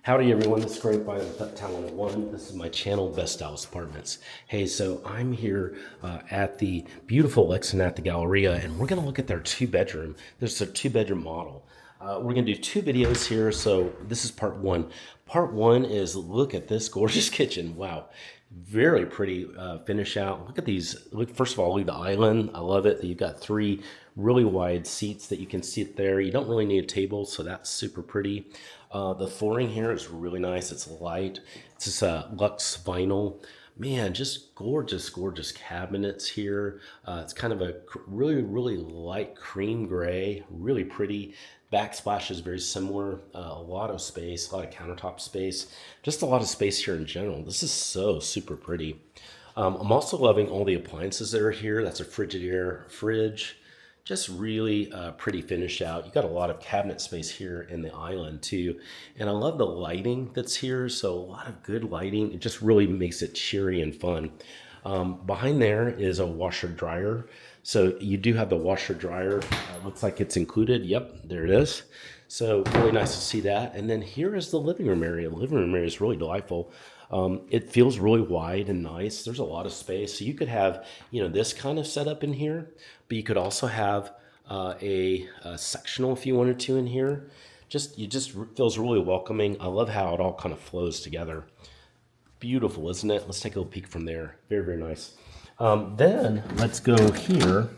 Howdy everyone, this is Greg by Town 101. This is my channel, Best Dallas Apartments. Hey, so I'm here at the beautiful Alexan at the Galleria, and we're gonna look at their two-bedroom. There's a two-bedroom model. We're gonna do two videos here, so this is part one. Part one is look at this gorgeous kitchen. Wow, very pretty finish out. Look at these. Look, first of all, look at the island. I love it. You've got three really wide seats that you can sit there. You don't really need a table, so that's super pretty. The flooring here is really nice. It's light. It's this luxe vinyl. Man, just gorgeous, gorgeous cabinets here. It's kind of a really, really light cream gray, really pretty. Backsplash is very similar. A lot of space, a lot of countertop space, just a lot of space here in general. This is so super pretty. I'm also loving all the appliances that are here. That's a Frigidaire fridge. Just really pretty finish out. You got a lot of cabinet space here in the island too. And I love the lighting that's here. So a lot of good lighting. It just really makes it cheery and fun. Behind there is a washer dryer. So you do have the washer dryer. Looks like it's included. Yep, there it is. So really nice to see that. And then here is the living room area. The living room area is really delightful. It feels really wide and nice. There's a lot of space. So you could have, this kind of setup in here, but you could also have a sectional if you wanted to in here. It just feels really welcoming. I love how it all kind of flows together. Beautiful, isn't it? Let's take a little peek from there. Very, very nice. Then let's go here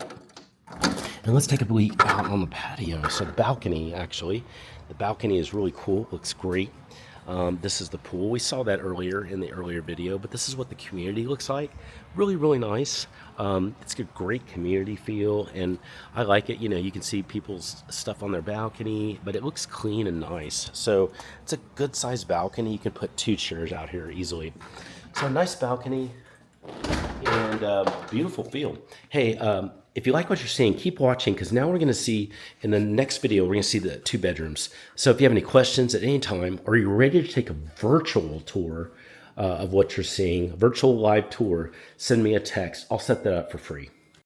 and let's take a peek out on the patio. So the balcony, actually, the balcony is really cool. Looks great. This is the pool. We saw that earlier in the earlier video, but this is what the community looks like. Really, really nice. It's a great community feel, and I like it. You can see people's stuff on their balcony, but it looks clean and nice. So it's a good sized balcony. You can put two chairs out here easily. So a nice balcony and beautiful feel. Hey, if you like what you're seeing, keep watching, because now we're going to see, in the next video, we're going to see the two bedrooms. So if you have any questions at any time, or you're ready to take a virtual tour of what you're seeing, virtual live tour, send me a text. I'll set that up for free.